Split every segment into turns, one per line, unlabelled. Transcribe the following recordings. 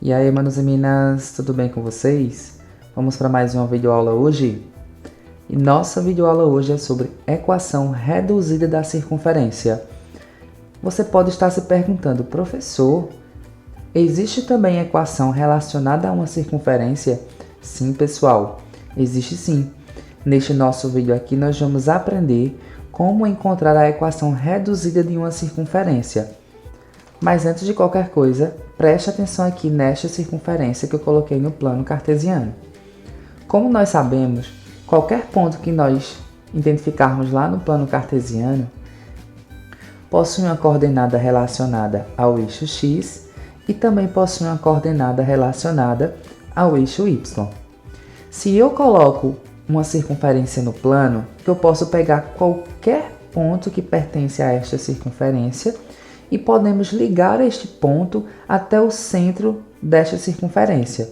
E aí, manos e minas, tudo bem com vocês? Vamos para mais uma videoaula hoje? E nossa videoaula hoje é sobre equação reduzida da circunferência. Você pode estar se perguntando, professor, existe também equação relacionada a uma circunferência? Sim, pessoal, existe sim. Neste nosso vídeo aqui nós vamos aprender como encontrar a equação reduzida de uma circunferência. Mas antes de qualquer coisa, preste atenção aqui nesta circunferência que eu coloquei no plano cartesiano. Como nós sabemos, qualquer ponto que nós identificarmos lá no plano cartesiano possui uma coordenada relacionada ao eixo x e também possui uma coordenada relacionada ao eixo y. Se eu coloco uma circunferência no plano, eu posso pegar qualquer ponto que pertence a esta circunferência e podemos ligar este ponto até o centro desta circunferência.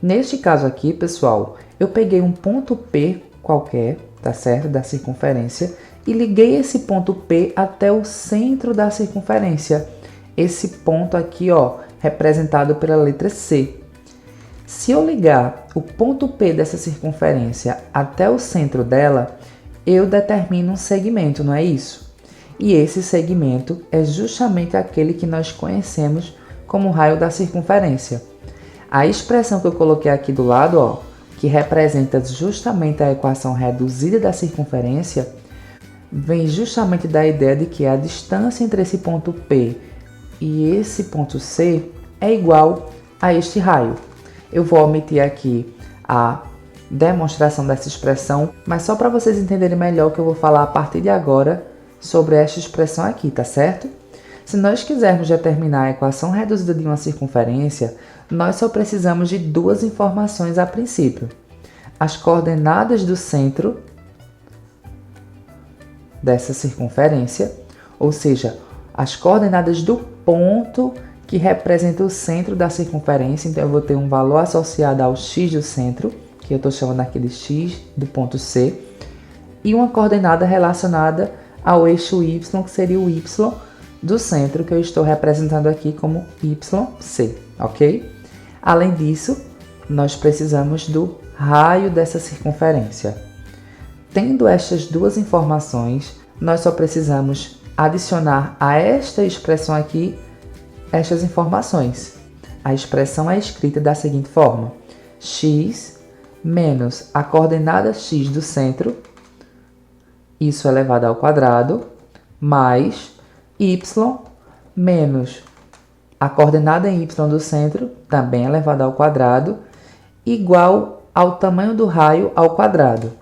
Neste caso aqui, pessoal, eu peguei um ponto P qualquer, tá certo, da circunferência, e liguei esse ponto P até o centro da circunferência. Esse ponto aqui, ó, representado pela letra C. Se eu ligar o ponto P dessa circunferência até o centro dela, eu determino um segmento, não é isso? E esse segmento é justamente aquele que nós conhecemos como raio da circunferência. A expressão que eu coloquei aqui do lado, ó, que representa justamente a equação reduzida da circunferência, vem justamente da ideia de que a distância entre esse ponto P e esse ponto C é igual a este raio. Eu vou omitir aqui a demonstração dessa expressão, mas só para vocês entenderem melhor o que eu vou falar a partir de agora sobre esta expressão aqui, tá certo? Se nós quisermos determinar a equação reduzida de uma circunferência, nós só precisamos de duas informações a princípio. As coordenadas do centro dessa circunferência, ou seja, as coordenadas do ponto que representa o centro da circunferência, então eu vou ter um valor associado ao x do centro, que eu estou chamando aqui de x do ponto C, e uma coordenada relacionada ao eixo y, que seria o y do centro, que eu estou representando aqui como YC, ok? Além disso, nós precisamos do raio dessa circunferência. Tendo estas duas informações, nós só precisamos adicionar a esta expressão aqui estas informações. A expressão é escrita da seguinte forma: x menos a coordenada x do centro, isso elevado ao quadrado, mais y menos a coordenada em y do centro, também elevado ao quadrado, igual ao tamanho do raio ao quadrado.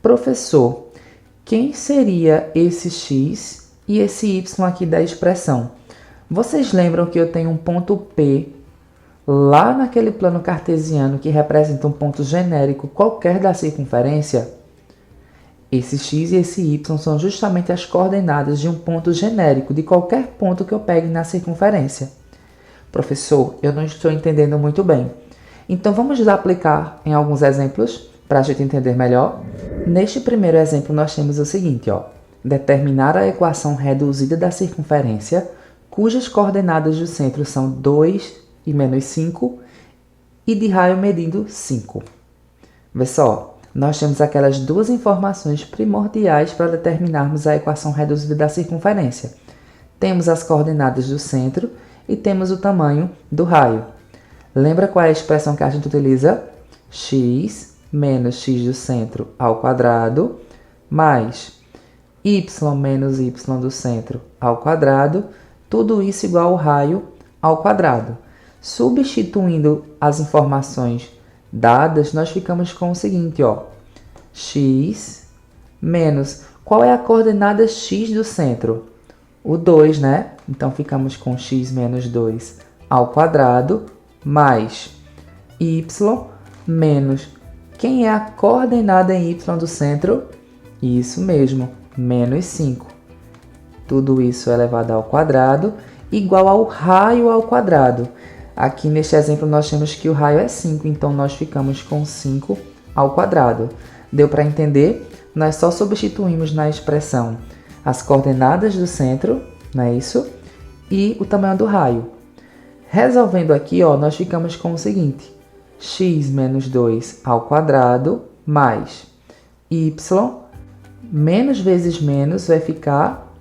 Professor, quem seria esse x e esse y aqui da expressão? Vocês lembram que eu tenho um ponto P lá naquele plano cartesiano que representa um ponto genérico qualquer da circunferência? Esse x e esse y são justamente as coordenadas de um ponto genérico, de qualquer ponto que eu pegue na circunferência. Professor, eu não estou entendendo muito bem. Então vamos aplicar em alguns exemplos para a gente entender melhor. Neste primeiro exemplo nós temos o seguinte, ó: determinar a equação reduzida da circunferência, cujas coordenadas do centro são 2 e menos 5, e de raio medindo 5. Vê só. Nós temos aquelas duas informações primordiais para determinarmos a equação reduzida da circunferência. Temos as coordenadas do centro e temos o tamanho do raio. Lembra qual é a expressão que a gente utiliza? X menos x do centro ao quadrado, mais y menos y do centro ao quadrado, tudo isso igual ao raio ao quadrado. Substituindo as informações dadas, nós ficamos com o seguinte, ó: x menos, qual é a coordenada x do centro? O 2, né? Então ficamos com x menos 2 ao quadrado, mais y menos, quem é a coordenada em y do centro? Isso mesmo, menos 5. Tudo isso elevado ao quadrado, igual ao raio ao quadrado. Aqui neste exemplo nós temos que o raio é 5, então nós ficamos com 5 ao quadrado. Deu para entender? Nós só substituímos na expressão as coordenadas do centro, não é isso? E o tamanho do raio. Resolvendo aqui, ó, nós ficamos com o seguinte: x menos 2 ao quadrado mais y menos vezes menos vai ficar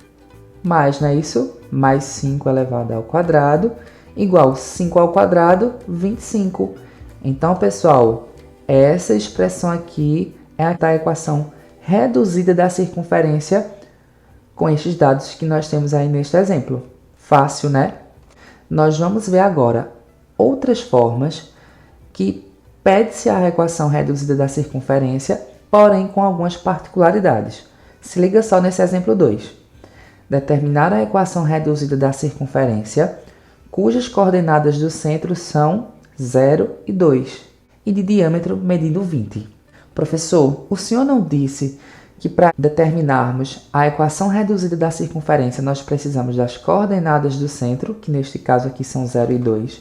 mais, não é isso? Mais 5 elevado ao quadrado igual 5 ao quadrado, 25. Então, pessoal, essa expressão aqui é a equação reduzida da circunferência com estes dados que nós temos aí neste exemplo. Fácil, né? Nós vamos ver agora outras formas que pede-se a equação reduzida da circunferência, porém com algumas particularidades. Se liga só nesse exemplo 2. Determinar a equação reduzida da circunferência, cujas coordenadas do centro são 0 e 2, e de diâmetro medindo 20. Professor, o senhor não disse que para determinarmos a equação reduzida da circunferência nós precisamos das coordenadas do centro, que neste caso aqui são 0 e 2,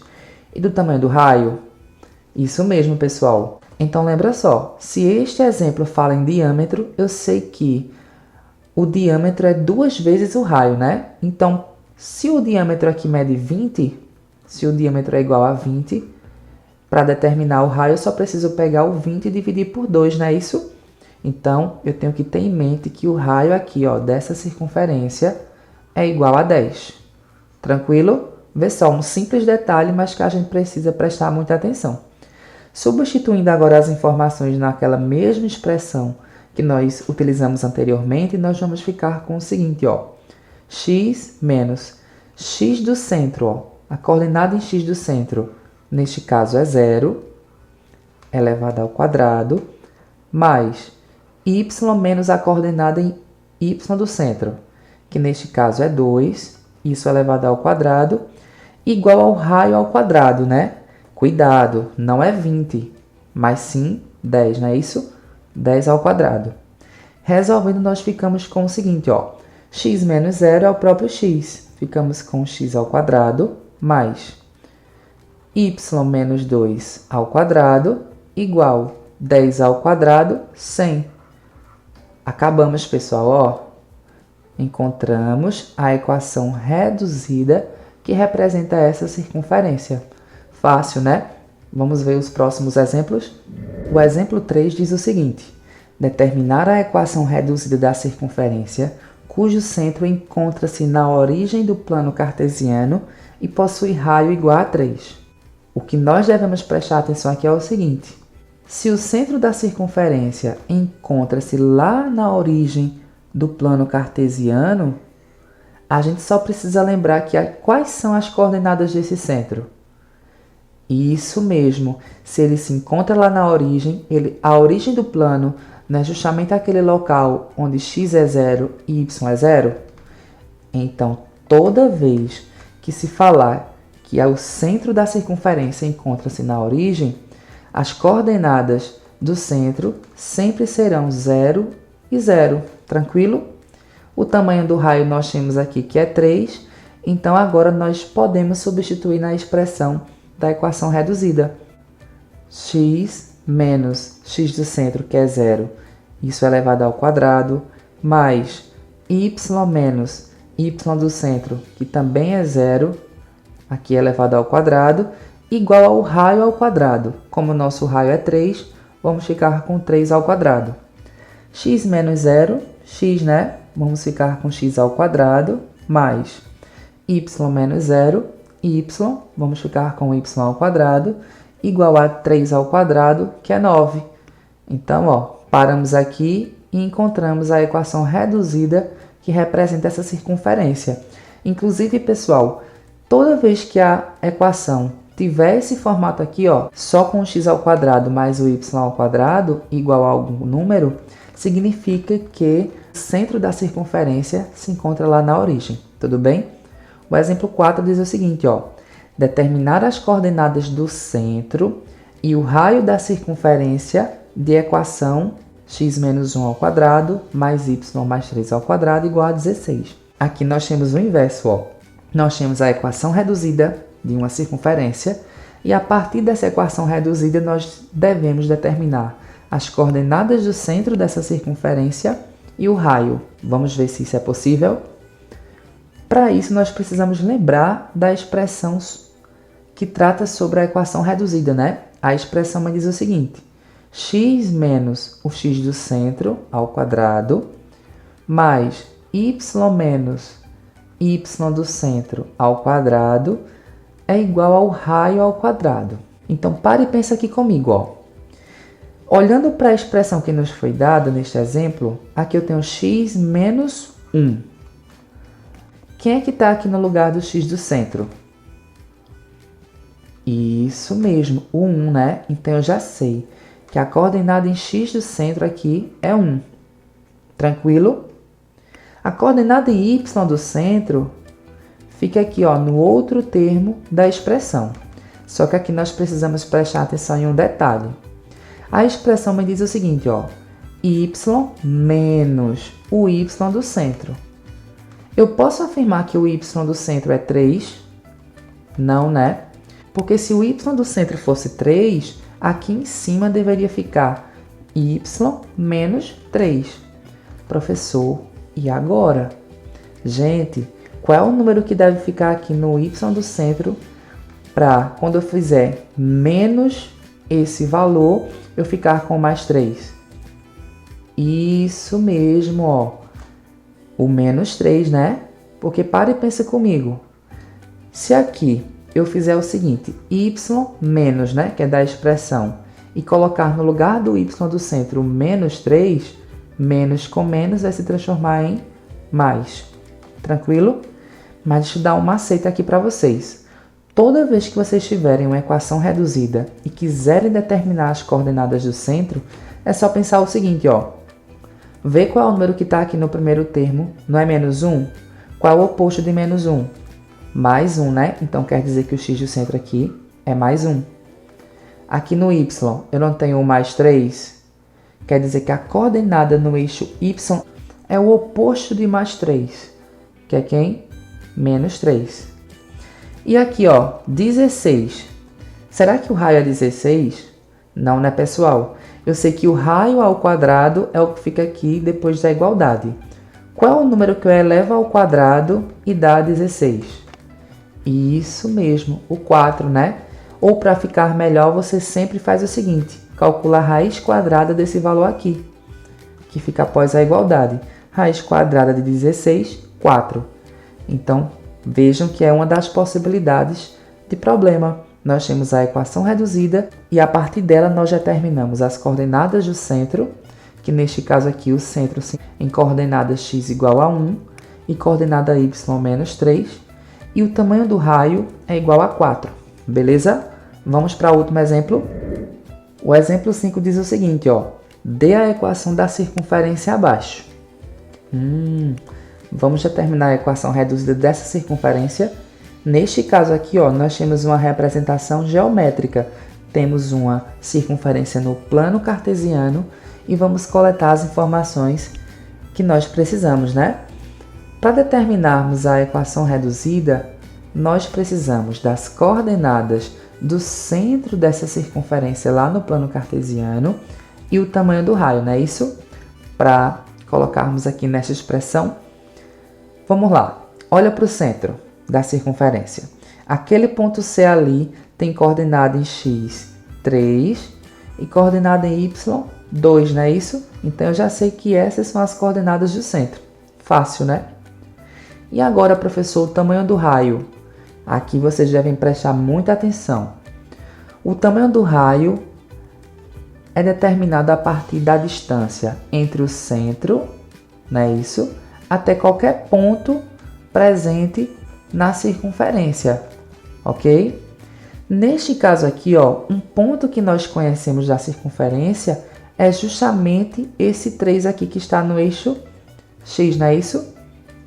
e do tamanho do raio? Isso mesmo, pessoal. Então lembra só, se este exemplo fala em diâmetro, eu sei que o diâmetro é 2 vezes o raio, né? Então, se o diâmetro aqui mede 20, se o diâmetro é igual a 20, para determinar o raio eu só preciso pegar o 20 e dividir por 2, não é isso? Então, eu tenho que ter em mente que o raio aqui, ó, dessa circunferência é igual a 10. Tranquilo? Vê só, um simples detalhe, mas que a gente precisa prestar muita atenção. Substituindo agora as informações naquela mesma expressão que nós utilizamos anteriormente, nós vamos ficar com o seguinte, ó. X menos x do centro, ó. A coordenada em x do centro, neste caso é 0, elevado ao quadrado, mais y menos a coordenada em y do centro, que neste caso é 2, isso elevado ao quadrado, igual ao raio ao quadrado, né? Cuidado, não é 20, mas sim 10, não é isso? 10 ao quadrado. Resolvendo, nós ficamos com o seguinte, ó. X menos 0 é o próprio x. Ficamos com x ao quadrado mais y menos 2 ao quadrado igual 10 ao quadrado, 100. Acabamos, pessoal, ó. Encontramos a equação reduzida que representa essa circunferência. Fácil, né? Vamos ver os próximos exemplos? O exemplo 3 diz o seguinte: determinar a equação reduzida da circunferência, cujo centro encontra-se na origem do plano cartesiano e possui raio igual a 3. O que nós devemos prestar atenção aqui é o seguinte: se o centro da circunferência encontra-se lá na origem do plano cartesiano, a gente só precisa lembrar que quais são as coordenadas desse centro. Isso mesmo, se ele se encontra lá na origem, a origem do plano não é justamente aquele local onde x é 0 e y é 0? Então, toda vez que se falar que o centro da circunferência encontra-se na origem, as coordenadas do centro sempre serão 0 e 0, tranquilo? O tamanho do raio nós temos aqui que é 3, então agora nós podemos substituir na expressão da equação reduzida. X menos x do centro, que é 0, isso elevado ao quadrado, mais y menos y do centro, que também é 0, aqui elevado ao quadrado, igual ao raio ao quadrado. Como o nosso raio é 3, vamos ficar com 3 ao quadrado. X menos 0, x, né? Vamos ficar com x ao quadrado, mais y menos 0, y, vamos ficar com y ao quadrado, igual a 3 ao quadrado, que é 9. Então, ó, paramos aqui e encontramos a equação reduzida que representa essa circunferência. Inclusive, pessoal, toda vez que a equação tiver esse formato aqui, ó, só com x ao quadrado mais o y ao quadrado igual a algum número, significa que o centro da circunferência se encontra lá na origem, tudo bem? O exemplo 4 diz o seguinte, ó, determinar as coordenadas do centro e o raio da circunferência de equação x menos 1 ao quadrado mais y mais 3 ao quadrado igual a 16. Aqui nós temos o inverso, ó. Nós temos a equação reduzida de uma circunferência e a partir dessa equação reduzida nós devemos determinar as coordenadas do centro dessa circunferência e o raio. Vamos ver se isso é possível? Para isso, nós precisamos lembrar da expressão que trata sobre a equação reduzida, né? A expressão me diz o seguinte: x menos o x do centro ao quadrado mais y menos y do centro ao quadrado é igual ao raio ao quadrado. Então, pare e pensa aqui comigo, ó. Olhando para a expressão que nos foi dada neste exemplo, aqui eu tenho x menos 1. Quem é que está aqui no lugar do x do centro? Isso mesmo, o 1, né? Então, eu já sei que a coordenada em x do centro aqui é 1. Tranquilo? A coordenada em y do centro fica aqui, ó, no outro termo da expressão. Só que aqui nós precisamos prestar atenção em um detalhe. A expressão me diz o seguinte, ó, y menos o y do centro. Eu posso afirmar que o y do centro é 3? Não, né? Porque se o y do centro fosse 3, aqui em cima deveria ficar y menos 3. Professor, e agora? Gente, qual é o número que deve ficar aqui no y do centro para, quando eu fizer menos esse valor, eu ficar com mais 3? Isso mesmo, ó. O menos 3, né? Porque para e pensa comigo. Se aqui eu fizer o seguinte, y menos, né, que é da expressão, e colocar no lugar do y do centro menos 3, menos com menos vai se transformar em mais. Tranquilo? Mas deixa eu dar um macete aqui para vocês. Toda vez que vocês tiverem uma equação reduzida e quiserem determinar as coordenadas do centro, é só pensar o seguinte, ó. Vê qual é o número que está aqui no primeiro termo, não é menos 1? Qual é o oposto de menos 1? Mais 1, né? Então quer dizer que o x do centro aqui é mais 1. Aqui no y eu não tenho o mais 3. Quer dizer que a coordenada no eixo y é o oposto de mais 3. Que é quem? Menos 3. E aqui, ó, 16. Será que o raio é 16? Não, né, pessoal? Eu sei que o raio ao quadrado é o que fica aqui depois da igualdade. Qual é o número que eu elevo ao quadrado e dá 16? Isso mesmo, o 4, né? Ou para ficar melhor, você sempre faz o seguinte, calcula a raiz quadrada desse valor aqui, que fica após a igualdade. Raiz quadrada de 16, 4. Então, vejam que é uma das possibilidades de problema. Nós temos a equação reduzida e a partir dela nós determinamos as coordenadas do centro, que neste caso aqui o centro em coordenada x igual a 1 e coordenada y menos 3, e o tamanho do raio é igual a 4. Beleza? Vamos para o último exemplo. O exemplo 5 diz o seguinte, ó. Dê a equação da circunferência abaixo. Vamos determinar a equação reduzida dessa circunferência. Neste caso aqui, ó, nós temos uma representação geométrica. Temos uma circunferência no plano cartesiano e vamos coletar as informações que nós precisamos, né? Para determinarmos a equação reduzida, nós precisamos das coordenadas do centro dessa circunferência lá no plano cartesiano e o tamanho do raio, não é isso? Para colocarmos aqui nesta expressão. Vamos lá, olha para o centro da circunferência. Aquele ponto C ali tem coordenada em x 3 e coordenada em y 2, não é isso? Então eu já sei que essas são as coordenadas do centro. Fácil, né? E agora, professor, o tamanho do raio. Aqui vocês devem prestar muita atenção. O tamanho do raio é determinado a partir da distância entre o centro, não é isso? Até qualquer ponto presente na circunferência, ok? Neste caso aqui, ó, um ponto que nós conhecemos da circunferência é justamente esse 3 aqui que está no eixo x, não é isso?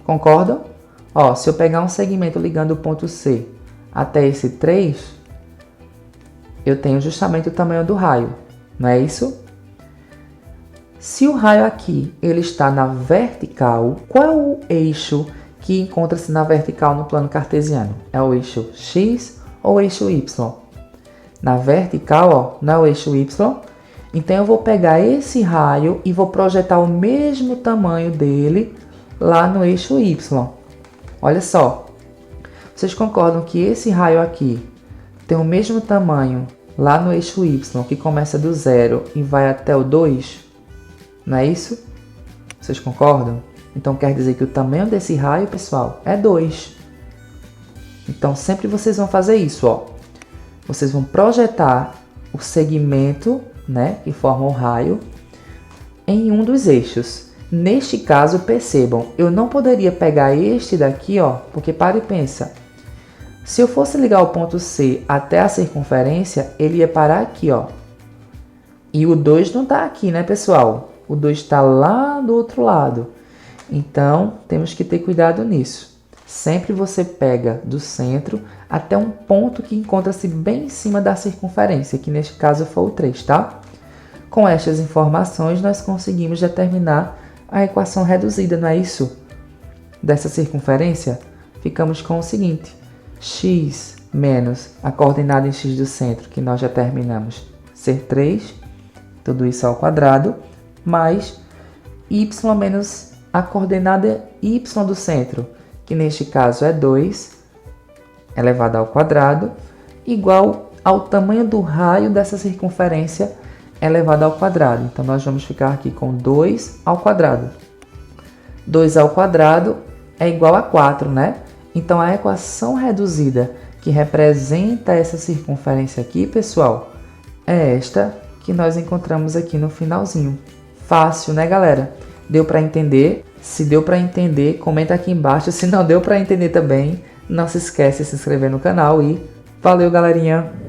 Concordam? Ó, se eu pegar um segmento ligando o ponto C até esse 3, eu tenho justamente o tamanho do raio, não é isso? Se o raio aqui ele está na vertical, qual é o eixo que encontra-se na vertical no plano cartesiano? É o eixo x ou o eixo y? Na vertical, ó, não é o eixo y? Então eu vou pegar esse raio e vou projetar o mesmo tamanho dele lá no eixo y. Olha só, vocês concordam que esse raio aqui tem o mesmo tamanho lá no eixo Y, que começa do 0 e vai até o 2? Não é isso? Vocês concordam? Então quer dizer que o tamanho desse raio, pessoal, é 2. Então sempre vocês vão fazer isso, ó. Vocês vão projetar o segmento, né, que forma o raio, em um dos eixos. Neste caso, percebam, eu não poderia pegar este daqui, ó, porque para e pensa. Se eu fosse ligar o ponto C até a circunferência, ele ia parar aqui, ó. E o 2 não está aqui, né, pessoal? O 2 está lá do outro lado. Então, temos que ter cuidado nisso. Sempre você pega do centro até um ponto que encontra-se bem em cima da circunferência, que neste caso foi o 3, tá? Com estas informações, nós conseguimos determinar a equação reduzida, não é isso? Dessa circunferência, ficamos com o seguinte: x menos a coordenada em x do centro, que nós já terminamos, ser 3, tudo isso ao quadrado, mais y menos a coordenada y do centro, que neste caso é 2, elevado ao quadrado, igual ao tamanho do raio dessa circunferência elevado ao quadrado. Então, nós vamos ficar aqui com 2 ao quadrado. 2 ao quadrado é igual a 4, né? Então, a equação reduzida que representa essa circunferência aqui, pessoal, é esta que nós encontramos aqui no finalzinho. Fácil, né, galera? Deu para entender? Se deu para entender, comenta aqui embaixo. Se não deu para entender também, não se esquece de se inscrever no canal e valeu, galerinha!